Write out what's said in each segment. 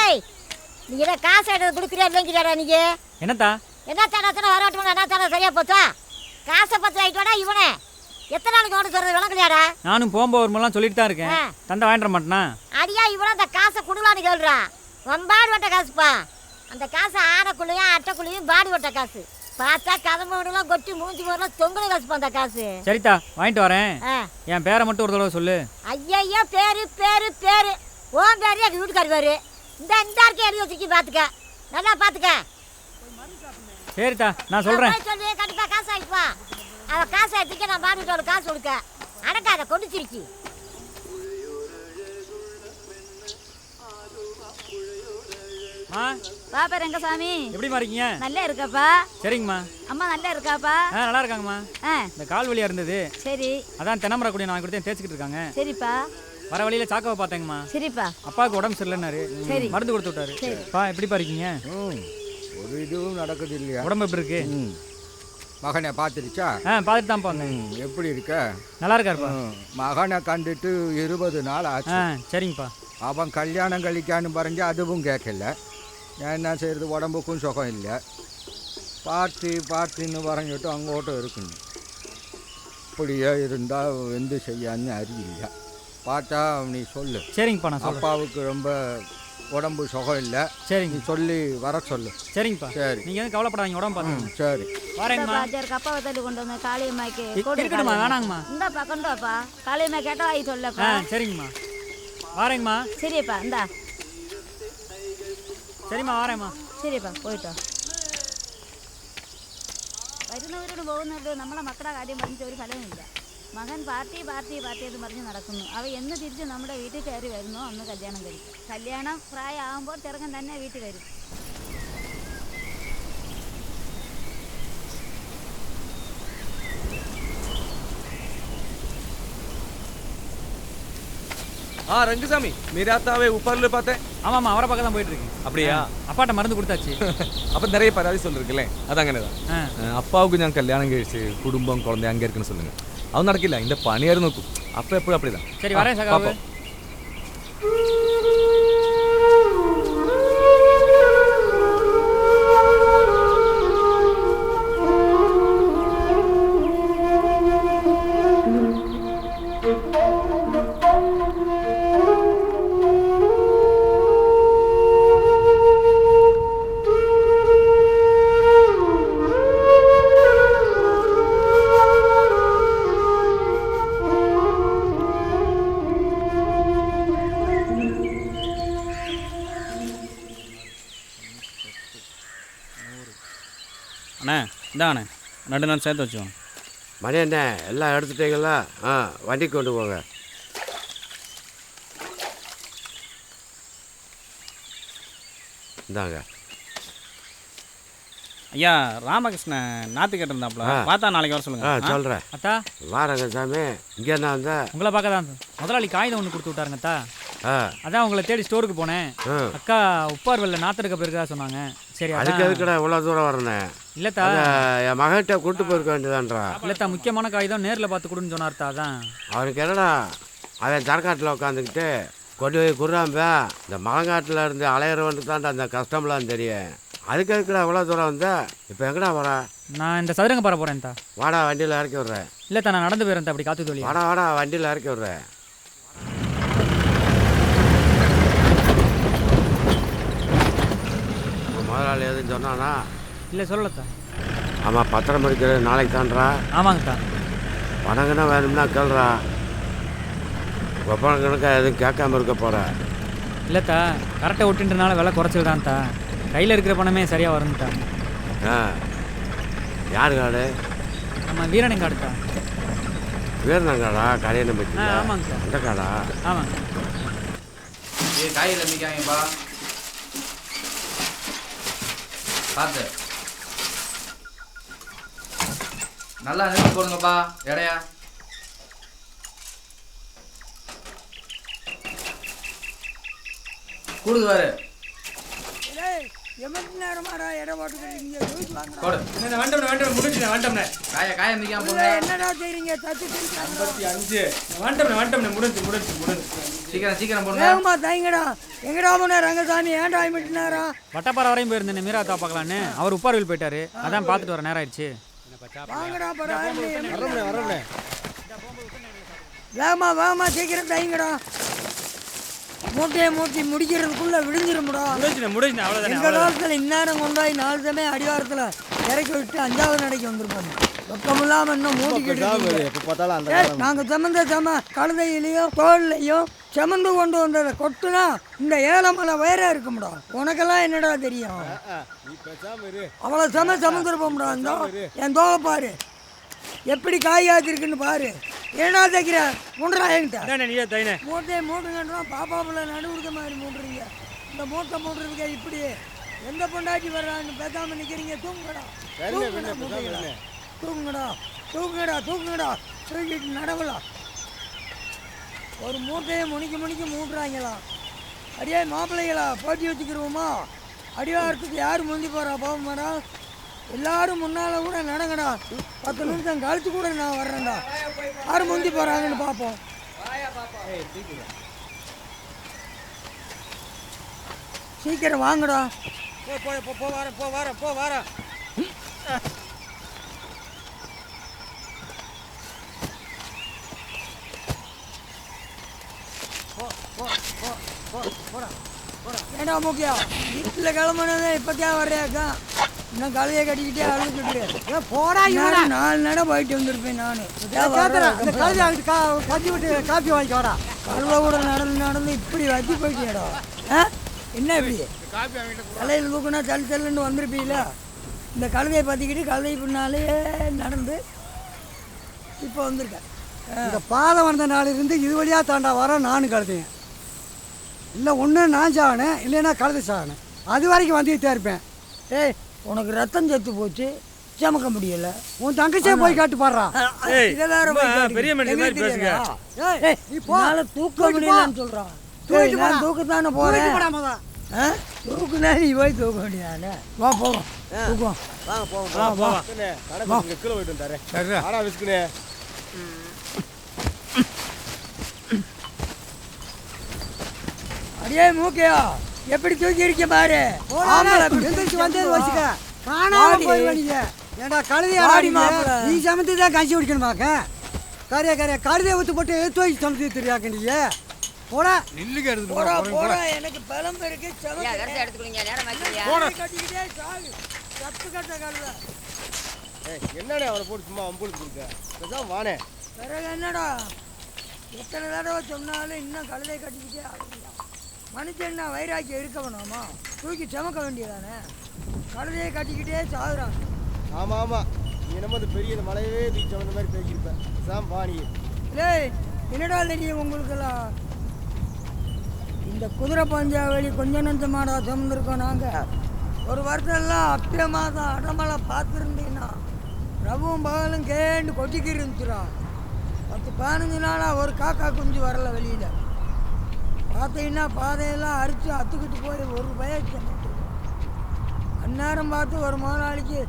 ஏய், நீ என்ன காசு எடுத்து கொடுக்குறியா இல்லைங்கிறியாடா நீங்க? என்னத்தா என்ன தடவை வரட்டுமா? என்ன தடவை சரியா போச்சா? காசை பத்து ஆகிட்டு வாடா இவனே. எத்தனை நாளைக்கு ஓட சொல்றது விளங்கலையாடா? நானும் போகும்போது ஒரு முறைலாம் சொல்லிட்டு தான் இருக்கேன். தந்தை வாங்கிட மாட்டேனா? அடியா இவன அந்த காசை கொடுலான்னு கேள்றான். வம்பாடு வட்ட காசுப்பா. அந்த காசு ஆனைக்குள்ளையும் அட்டைக்குள்ளையும் பாடி வட்ட காசு. பார்த்தா கதம்பு வீடுலாம் கொட்டி மூஞ்சி போடலாம் தொங்குன காசுப்பா அந்த காசு. சரித்தா வாங்கிட்டு வரேன். என் பேரை மட்டும் ஒரு தடவை சொல்லு. ஐயா பேரு பேரு பேரு ஓன் பேரு எங்கள் வீட்டுக்காரி பேரு. இந்த இருக்க எழுதி வச்சுக்கி பார்த்துக்க, நல்லா பார்த்துக்க. சரித்தா நான் சொல்கிறேன். சொல்லி கண்டிப்பாக காசு ஆகிட்டுவா. அவள் காசு ஆகிட்டுக்க நான் பாடி விட்டு காசு கொடுக்க அடக்காத கொண்டுச்சிருக்கி. பாப்பா ரங்கசாமி எப்படிமா இருக்கீங்க? நல்லா இருக்கப்பா. சரிங்கம்மா. அம்மா நல்லா இருக்காப்பா? நல்லா இருக்காங்கம்மா. இந்த கால் வலியா இருந்தது. சரி. அதான் தென்னமர கூடிய நான் கொடுத்தேன் தேய்ச்சிக்கிட்டு இருக்காங்க. சரிப்பா. வர வழியில சாக்காவை பார்த்தேங்கம்மா. சரிப்பா. அப்பாவுக்கு உடம்பு சரியில்லைன்னாரு. சரி. மருந்து கொடுத்து விட்டாரு. பா எப்படிப்பா இருக்கீங்க? ஒரு இதுவும் நடக்குது இல்லையா? உடம்பு எப்படி இருக்கு? மகனை பார்த்துருச்சா? பார்த்துட்டு தான் போங்க. எப்படி இருக்க? நல்லா இருக்காருப்பா. மகனை கண்டுட்டு 20 நாள் ஆச்சு. சரிங்கப்பா. அவன் கல்யாணம் கழிக்கான்னு பறஞ்சு அதுவும் கேட்கல. நான் என்ன செய்கிறது, உடம்புக்கும் சுகம் இல்லை. பார்த்துன்னு பறஞ்சிட்டு அங்கோட்டம் இருக்குன்னு. இப்படியே இருந்தால் எந்த செய்யான்னு அறியில்லை. பார்த்தா நீ சொல்லு. சரிங்கப்பா நான் சொல்கிறேன். அப்பாவுக்கு ரொம்ப உடம்பு சுகம் இல்லை. சரிங்க நீ சொல்லி வர சொல்லு. சரிங்கப்பா. சரி நீங்கள் எதுவும் கவலைப்படாதீங்க, உடம்பு பார்த்து. சரி வரேங்கம்மா. அப்பாவை தள்ளி கொண்டு வந்து காளியம்மாக்கு இருக்கட்டுமா? வேணாங்கம்மா. இந்தாப்பா கொண்டு வாப்பா. காளியம்மா கேட்டால் ஆகி சொல்லப்பா. சரிங்கம்மா. வரேங்கம்மா. சரிப்பா இந்தா. சரிம்மா வரேம்மா. சரிப்பா പോയിട്ടോ. വരുന്നവരോട് പോകുന്നത് നമ്മളെ മക്കളുടെ കാര്യം പറഞ്ഞിട്ട് ഒരു ഫലവുമില്ല. മകൻ പാർട്ടി എന്ന് പറഞ്ഞ് നടക്കുന്നു. അവ എന്ന് തിരിച്ച് നമ്മുടെ വീട്ടിൽ കയറി വരുന്നോ അന്ന് കല്യാണം കഴിക്കും. കല്യാണം പ്രായമാകുമ്പോൾ ചെറുക്കൻ തന്നെ വീട്ടിൽ വരും. ரங்கசாமி மீராத்தாவே உப்பாரில் பார்த்தேன். ஆமாம்மா, அவரை பக்கம் தான் போயிட்டு இருக்கு. அப்படியா? அப்பாட்ட மருந்து கொடுத்தாச்சு. அப்போ நிறைய பராதி சொல்லிருக்கலே, அது അങ്ങനെ தான். அப்பாவுக்கு ഞാൻ கல்யாணம் കഴിച്ച് குடும்பம் குழந்தை அங்கே இருக்குன்னு சொல்லுங்க. அது நடக்கல. இந்த பணியாரு നോക്കും. அப்போ எப்போ அப்படிதான். சரி வரேன் சகாவு. அண்ணே இந்தாண்ணே 2 நாள் சேர்த்து வச்சோம். மணி என்ன எல்லாம் எடுத்துட்டீங்களா? வண்டிக்கு கொண்டு போங்க. இந்தாங்க. ஐயா ராமகிருஷ்ணன் நாற்று கேட்டிருந்தாப்புல, பார்த்தா நாளைக்கு வர சொல்லுங்க. சொல்கிறேன். அத்தா வாரங்க சாமி. இங்கே என்ன வந்த? உங்களை பார்க்க தான் முதலாளி காகிதம் ஒன்று கொடுத்து விட்டாருங்க அத்தா. அதான் உங்களை தேடி ஸ்டோருக்கு போனேன். அக்கா உப்பார்வெல்ல நாற்று எடுக்க போயிருக்கா சொன்னாங்க. சரி அதுக்கு எதுக்குடா இவ்வளோ தூரம் வரேன்? இல்லத்தா என் மகன்கிட்ட கூட்டு போயிருக்க வேண்டியதான்றா. இல்லத்தா முக்கியமான காகிதம் நேரில் பார்த்து கொடுன்னு சொன்னார்த்தா. அதான் அவனுக்கு என்னடா, அவன் தரக்காட்டில் உட்காந்துக்கிட்டு கொண்டு போய் குடுறாம்பா. இந்த மலங்காட்டில் இருந்து அலையிறவனுக்கு தான்டா அந்த கஷ்டம்லாம் தெரியும். அதுக்கு எதுக்குடா இவ்வளோ தூரம் வந்த? இப்போ எங்கடா வர? நான் இந்த சதுரங்க பாறை போகிறேன் தா. வாடா வண்டியில் இறக்கி விட்றேன். இல்லத்தா நான் நடந்து போயிடுறேன். அப்படி காத்து தோழி. வாடா வண்டியில் இறக்கி விட்றேன். முதலாளி எதுவும் சொன்னானா? இல்லை சொல்லலத்தா. ஆமாம், பத்திரம் இருக்கிறது நாளைக்கு தான்றா. ஆமாங்கத்தா. பணங்கண்ணா வேணும்னா கேள்றா. ஒப்பனை கணக்கா எதுவும் கேட்காம இருக்க போகிற? இல்லைத்தா, கரெக்டாக ஒட்டுன்றனால விலை குறைச்சல்தான்த்தா. கையில் இருக்கிற பணமே சரியாக வரும்த்தா. யார் காடு? நம்ம வீரனை காடுத்தா. வீரனங்காடா? கடையை பற்றி? ஆமாங்கத்தா. அந்த காடா? ஆமாங்க. காயில் நம்பிக்காங்கப்பா. பார்த்து நல்லா நிறுத்தி போடுங்கப்பா எடையா. கூடுது பாரு. எமக்கு நேரமாடா இடம் போட்டுக்கிறீங்க போடு வந்துட்டோம்ண்ணே வந்துட்டோம்ண்ணே காய மிதிக்காம போடுங்க. என்னடா செய்றீங்க தச்சு வந்துட்டோம்ண்ணே முடிஞ்சு சீக்கிரம் போடுங்க. வேகமா தாய்ங்கடா எங்கடா போன ரங்கசாமி ஏன்டா ஆயிட்டாரா வட்டப்பாறை வரையும் போயிருந்தேன் மீராத்தா பார்க்கலான்னு. அவர் உப்பார்வில் போயிட்டாரு, அதான் பார்த்துட்டு வர நேரம் ஆயிடுச்சு. வாங்கடா வேகமா சீக்கிரம் தாய்ங்கடா மூட்டையை முடிக்கிறதுக்குள்ள விடிஞ்சிருமுடா. முடிஞ்சு அவ்வளோதானே. எங்க காலத்துல இந்நேரம் கொண்டாய் 4 சமயம் அடிவாரத்துல இறக்கி விட்டு 5வது நடைக்கு வந்திருப்பாங்க. பக்கம் இல்லாம இன்னும் மூட்டிக்கிட்டு நாங்க சமந்த கழுதையிலையும் தோல்லையும் செமந்து கொண்டு வந்ததை கொட்டுனா இந்த ஏலமலை வேற இருக்கும்டா. உனக்கெல்லாம் என்னடா தெரியும்? அவ்வளவு சமந்துருப்போம்டா. இந்த என் தோலை பாரு எப்படி காய் காய்ச்சிருக்குன்னு பாரு. ஏன்னா தைக்கிற மூன்றா என்கிட்ட மூட்டையை மூட்டுங்கன்றா. பாப்பா பிள்ளை நடுவுறுக்க மாதிரி மூட்டுறீங்க. இந்த மூட்டை மூட்டுறதுக்கே இப்படி எந்த பொண்டாட்டி வர்றான்னு பேசாம நிற்கிறீங்க. தூக்குங்கடா தூக்கிட்டு நடவலாம். ஒரு மூட்டையை முனிக்கு மூட்டுறாங்களா? அடியே மாப்பிள்ளைகளா போட்டி வச்சுக்கிறோமா? அடிவாரத்துக்கு யார் முந்தி போகிறா போகமாடா? எல்லாரும் முன்னால் கூட நடங்கடா. 10 நிமிஷம் கழிச்சு கூட நான் வர்றேன்டா. யார் முந்தி போகிறாங்கன்னு பார்ப்போம். சீக்கிரம் வாங்கடா. போ வாரேன். ஏண்டா முக்கியா வீட்டில் கிளம்புனதே இப்போத்தியா வர்றியாக்கா? இன்னும் கழுதையை கட்டிக்கிட்டே அழுதுட்டு போடா. 4 நட போயிட்டு வந்திருப்பேன் நான். கட்டி விட்டு காப்பி வாங்கிக்கோடா. கழுதை கூட நடந்து இப்படி வச்சு போயிட்டியாடா. என்ன இப்படி கலையில் தூக்குனா தள்ளுன்னு வந்திருப்பீங்கள? இந்த கழுதையை பற்றிக்கிட்டு கழுதை பின்னாலே நடந்து இப்போ வந்திருக்கேன். இந்த பாதை வந்த நாளிலிருந்து இது வழியாக தாண்டா வர நானும் கழுதையேன். இல்லை ஒன்று நான் சாகினேன், இல்லைன்னா கழுதை சாகினேன். அது வரைக்கும் வந்துகிட்டே இருப்பேன். ஏய் உனக்கு ரத்தம் செத்து போச்சு, சமக்க முடியல. உன் தங்கச்சியை போய் காட்டு பாடுறான். பெரிய தூக்க முடியலன்னு சொல்றான். நான் தூக்கத்தானே போறேன். தூக்குனா நீ போய் தூக்க முடியாது. வா போவோம். அடியே மூக்கையா எப்படி தூக்கி இருக்க பாரு. வந்து வச்சுக்க ஏண்டா கழுதையா நீ சமைத்து தான் கஞ்சி குடிக்கணுமாக்க? கரையா கழுதையை ஊற்றி போட்டு தூக்கி சமைத்து தெரியாக்க நீ போடா. எனக்கு பலம் இருக்கு. என்னடா அவரை போட்டு சும்மா அம்புழுத்து இருக்க வானே. பிறகு என்னடா எத்தனை தடவை சொன்னாலும் இன்னும் கழுதை கட்டிக்கிட்டே ஆகுதுடா. மனுஷன்னா வைராக்கியம் இருக்க வேணாமா? தூக்கி சமக்க வேண்டியதானே? கழுதையை கட்டிக்கிட்டே சாகுறான். ஆமாம் நீ நம்ம பெரிய மலையவே தூக்கி சமந்த மாதிரி பேசியிருப்பேன். சாம் பாணி இல்லை என்னடா தெரியும் உங்களுக்கெல்லாம்? இந்த குதிரை பஞ்சாவளி கொஞ்சம் நஞ்சமாடா சுமந்துருக்கோம் நாங்கள். ஒரு வருஷம்லாம் அப்பே மாதம் அடமலை பார்த்துருந்தீங்கன்னா ரவும் பகலும் கேண்டு கொட்டிக்கி இருந்துச்சுடா. 10-15 நாளாக ஒரு காக்கா குஞ்சு வரல வெளியில். பார்த்தீங்கன்னா பாதையெல்லாம் அரிச்சு அத்துக்கிட்டு போய் ஒரு பயத்தை மட்டும் அந்நேரம் பார்த்து ஒரு முதலாளிக்கு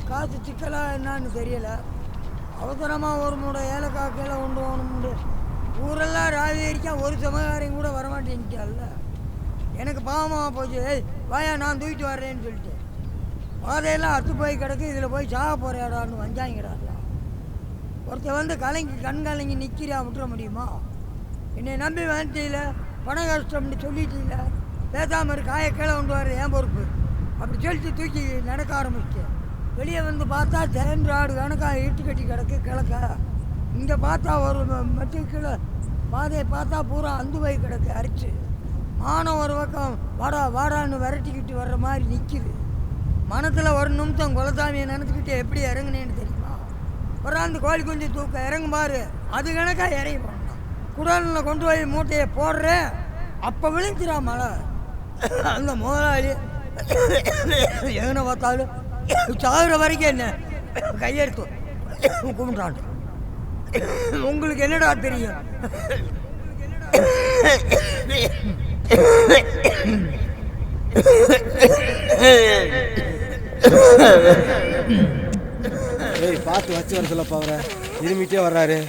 காசு சிக்கலாக என்னான்னு தெரியலை. அவசரமாக ஒரு மூட ஏலக்காக்கையில் கொண்டு போகணும்னு ஊரெல்லாம் ராஜேரிக்கா ஒரு சமகாரையும் கூட வரமாட்டேன்ட்டால. எனக்கு பாவமாக போச்சு. ஏய் வாயா நான் தூக்கிட்டு வர்றேன்னு சொல்லிட்டு பாதையெல்லாம் அத்து போய் கிடக்கு. இதில் போய் சாக போகிறேடான்னு வந்தாங்கடா. ஒருத்தர் வந்து கண் கலங்கி நிற்கிறா விட்டுற முடியுமா? என்னை நம்பி வந்துட்டீல, பண கஷ்டம்னு சொல்லிட்டீல, பேசாமல் ஒரு காயை கீழே கொண்டு வர ஏன் பொறுப்பு அப்படி சொல்லிட்டு தூக்கி நடக்க ஆரம்பிச்சேன். வெளியே வந்து பார்த்தா திரண்டு ஆடு கணக்காக இட்டு கட்டி கிடக்கு கிழக்க. இங்கே பார்த்தா ஒரு மட்டு கீழே பாதையை பார்த்தா பூரா அந்து போய் கிடக்கு அரிச்சு. மானம் ஒரு பக்கம் வாடான்னு விரட்டிக்கிட்டு வர்ற மாதிரி நிற்கிது. மனத்தில் ஒரு நிமிஷம் குலசாமியை நினச்சிக்கிட்டு எப்படி இறங்குனேன்னு தெரியுமா? ஒரு அந்த கோழி குஞ்சு தூக்க இறங்கும் பாரு, அது கணக்காக இறங்கி போனோம். குடலில் கொண்டு போய் மூட்டையை போடுறேன், அப்போ விழுந்துடா மழை. அந்த முதலாளி எங்கன பார்த்தாலும் சாகுற வரைக்கும் என்ன கையெடுத்து கும்பிட்டான். உங்களுக்கு என்னடா தெரியும்? ஏய் பார்த்து வச்சு வர சொல்லப்பா அவரை இருமிட்டே வர்றாரு.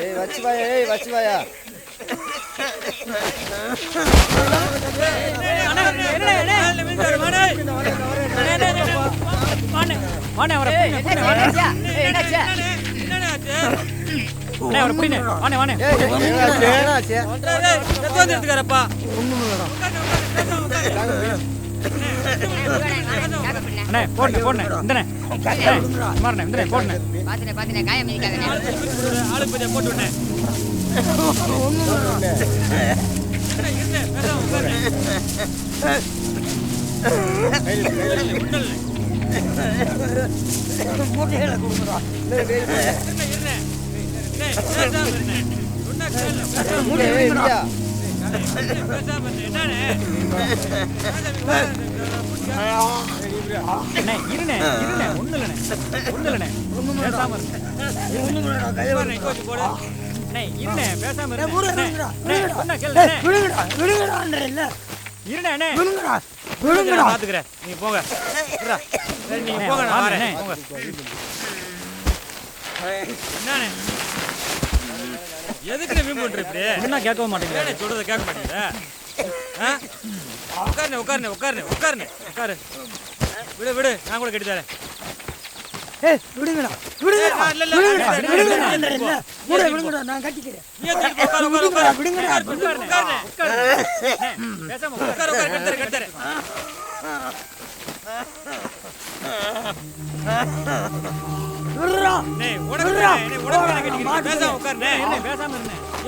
ஏய் வச்சு வாயா, ஏய் வச்சு வாயா. மூட்டைகளை கொடுக்குறா. நீங்க போங்க நீங்க போங்க நான் வரேன் போங்க. என்னண்ணே எதுக்கு வீம்பு பண்ற இப்படி? என்ன கேட்க மாட்டேங்கிறேன், சொல்றத கேட்க மாட்டேங்கிற. உட்காருண்ணே உட்காருண்ணே உட்காருண்ணே உட்காருண்ணே உட்காரு. விடு விடு, நான் கூட கட்டி தரேன். விடுங்கடா நான் கட்டிக்கிறேன்.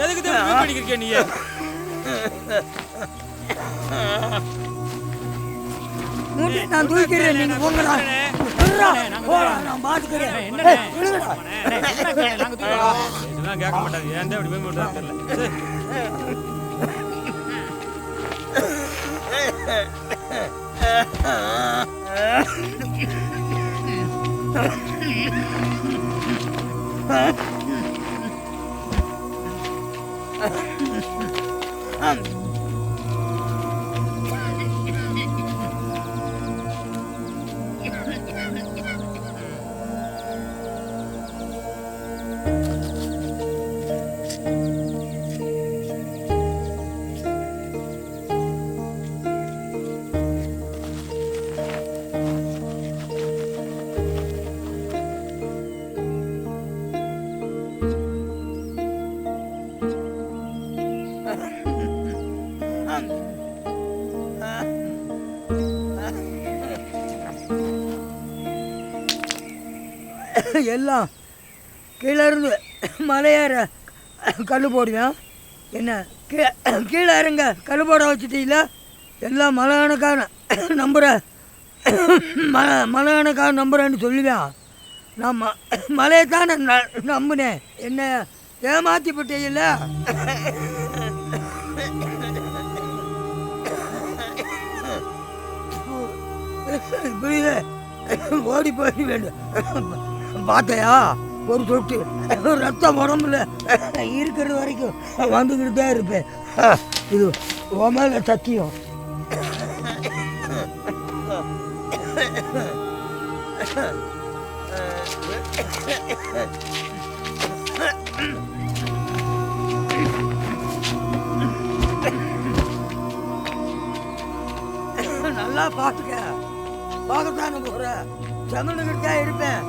எதுக்கு நீ? நான் தூக்கிறேன், நீங்க போங்கடா. நான் பாத்துக்கிறேன். கேட்க மாட்டாங்க. ஏன் இப்படி தெரியல. எல்லாம் கீழே இருந்து மலையேற கல் போடுவேன். என்ன கீழே இறங்க கல் போட வச்சுட்டீங்களா? எல்லாம் மலையானக்காரன் நம்புகிறேன், மலையானக்காரன் நம்புகிறேன்னு சொல்லுவேன். நான் மலையை தான் நம்பினேன். என்ன ஏமாற்றி போட்டீங்கள? புரியுது, ஓடி போய் வேண்டும். பார்த்தையா, ஒரு சொட்டு ரத்தம் உடம்புல இருக்கிற வரைக்கும் வந்துக்கிட்டு தான் இருப்பேன். இது உன் மேல சத்தியம். நல்லா பார்த்துக்க. பார்க்கத்தானே போகிற, தமிழ்கிட்ட தான் இருப்பேன்.